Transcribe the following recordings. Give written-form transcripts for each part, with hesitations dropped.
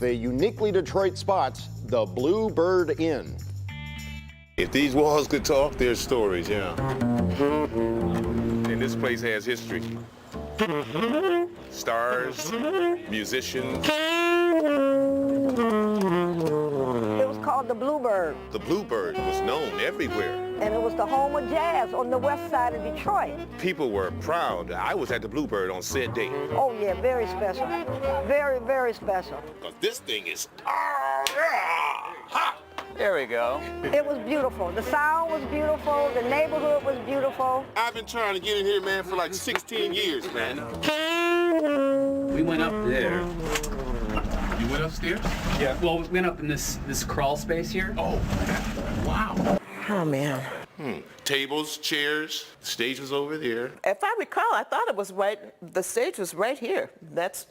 The uniquely Detroit spots, the Bluebird Inn. If these walls could talk, there's stories, yeah. And this place has history. Stars, musicians. It was called the Bluebird, The Bluebird was known everywhere. and it was the home of jazz on the west side of Detroit. People were proud. I was at the Bluebird on said day. Oh yeah, very special. Very, very special. Because this thing is hot. There we go. It was beautiful. The sound was beautiful. The neighborhood was beautiful. I've been trying to get in here, man, for like 16 years, man. We went up there. You went upstairs? Yeah. Well, we went up in this crawl space here. Oh, wow. Oh man. Tables, chairs, stage was over there. If I recall, I thought it was the stage was right here. That's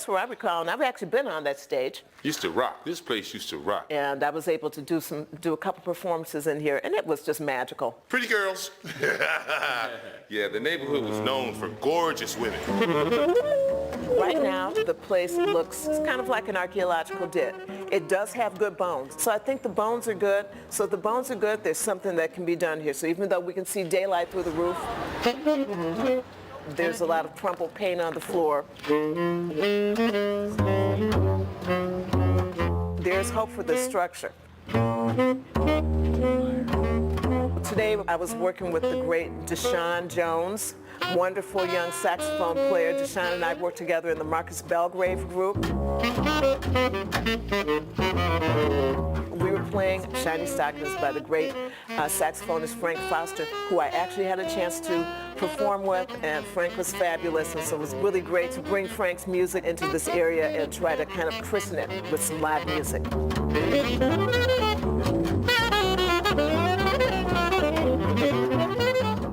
where I recall, and I've actually been on that stage, Used to rock. This place used to rock. and I was able to do a couple performances in here, and it was just magical. Pretty girls. Yeah, the neighborhood was known for gorgeous women. Right now, the place looks kind of like an archaeological dig. It does have good bones, so I think the bones are good. So if the bones are good, there's something that can be done here. So even though we can see daylight through the roof, there's a lot of crumpled paint on the floor. There's hope for the structure. Today I was working with the great Deshaun Jones, wonderful young saxophone player. Deshaun and I worked together in the Marcus Belgrave group. We were playing Shiny Stockings by the great saxophonist Frank Foster, who I actually had a chance to perform with, and Frank was fabulous, and so it was really great to bring Frank's music into this area and try to kind of christen it with some live music.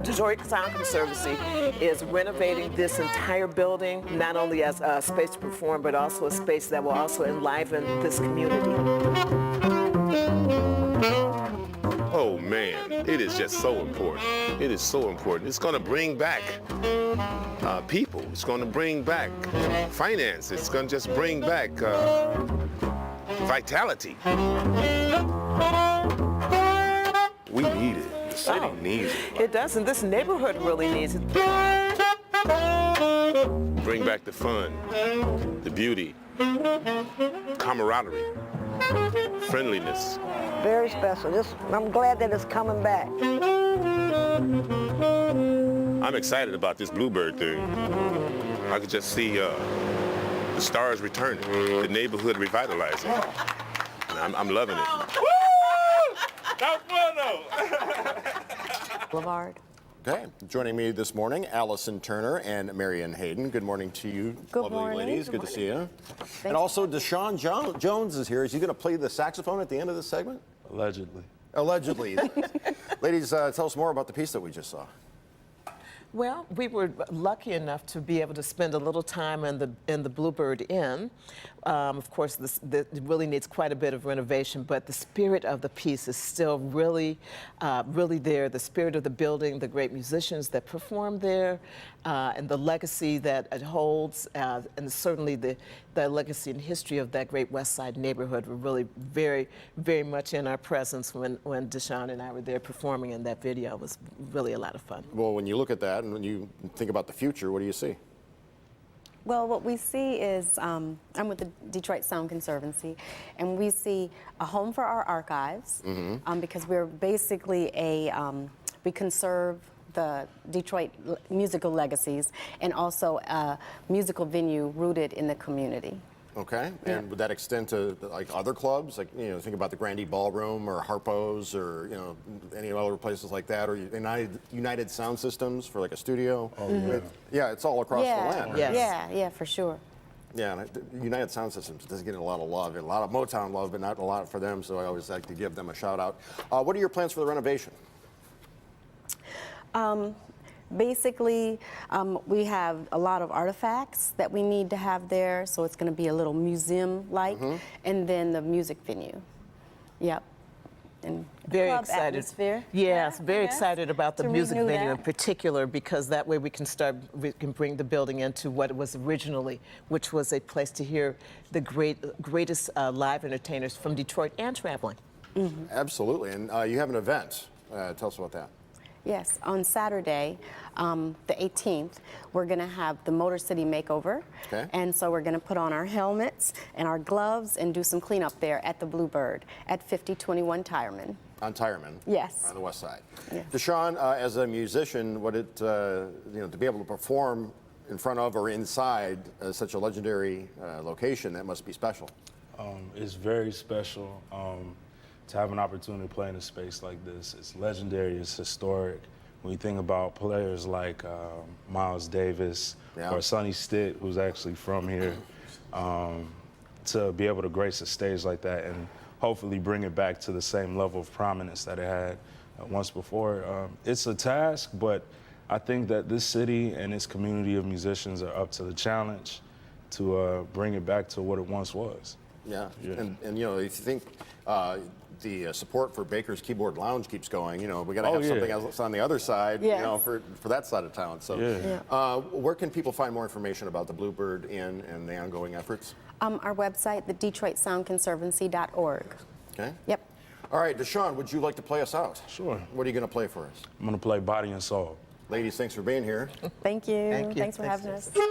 Detroit Sound Conservancy is renovating this entire building, not only as a space to perform, but also a space that will also enliven this community. Oh man, it is just so important. It is so important. It's going to bring back people. It's going to bring back finance. It's going to just bring back vitality. We need it. The city needs it. It does, and this neighborhood really needs it. Bring back the fun, the beauty, camaraderie, friendliness. Very special. I'm glad that it's coming back. I'm excited about this Bluebird thing. I could just see the stars returning, the neighborhood revitalizing. And I'm loving it. Boulevard. Okay, joining me this morning, Allison Turner and Marion Hayden. Good morning to you, Good lovely morning. ladies. Good to see you. And you. also, Deshaun Jones is here. Is he going to play the saxophone at the end of this segment? Allegedly. Allegedly. Ladies, tell us more about the piece that we just saw. Well, we were lucky enough to be able to spend a little time in the Bluebird Inn. Of course, it really needs quite a bit of renovation, but the spirit of the piece is still really there. The spirit of the building, the great musicians that perform there, and the legacy that it holds, and certainly the legacy and history of that great West Side neighborhood were really very, very much in our presence when Deshaun and I were there performing in that video. It was really a lot of fun. Well, when you look at that and when you think about the future, what do you see? Well, what we see is, I'm with the Detroit Sound Conservancy, and we see a home for our archives, because we're basically we conserve the Detroit musical legacies and also a musical venue rooted in the community. Okay, and would that extend to like other clubs? Like, think about the Grandee Ballroom or Harpo's or, any other places like that, or United Sound Systems for like a studio? Oh, yeah, it's all across the land. Yes. Yeah, for sure. Yeah, and United Sound Systems doesn't get a lot of love, a lot of Motown love, but not a lot for them, so I always like to give them a shout out. What are your plans for the renovation? Basically, we have a lot of artifacts that we need to have there, so it's going to be a little museum-like, and then the music venue. Yep. and Very club excited. atmosphere. Yes, very yes, excited about the to music renew venue in that. particular, because that way we can bring the building into what it was originally, which was a place to hear the greatest live entertainers from Detroit and traveling. Absolutely. And you have an event. Tell us about that. Yes, on Saturday, the 18th, we're going to have the Motor City Makeover. Okay. And so we're going to put on our helmets and our gloves and do some cleanup there at the Bluebird at 5021 Tireman. On Tireman. Yes. On the west side. Yes. Deshaun, as a musician, to be able to perform in front of or inside such a legendary location, that must be special. It's very special to have an opportunity to play in a space like this. It's legendary, it's historic. When you think about players like Miles Davis Yeah. or Sonny Stitt, who's actually from here, to be able to grace a stage like that and hopefully bring it back to the same level of prominence that it had once before. It's a task, but I think that this city and its community of musicians are up to the challenge to bring it back to what it once was. Yeah. Yeah. And if you think the support for Baker's Keyboard Lounge keeps going, we got to Oh, have yeah. something else on the other side, Yes. for that side of town. So, Yeah. where can people find more information about the Bluebird Inn and the ongoing efforts? Our website, the DetroitSoundConservancy.org. Okay. Yep. All right, Deshaun, would you like to play us out? Sure. What are you going to play for us? I'm gonna play Body and Soul. Ladies, thanks for being here. Thank you. Thank you. Thanks for Thanks, having us. Thank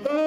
you.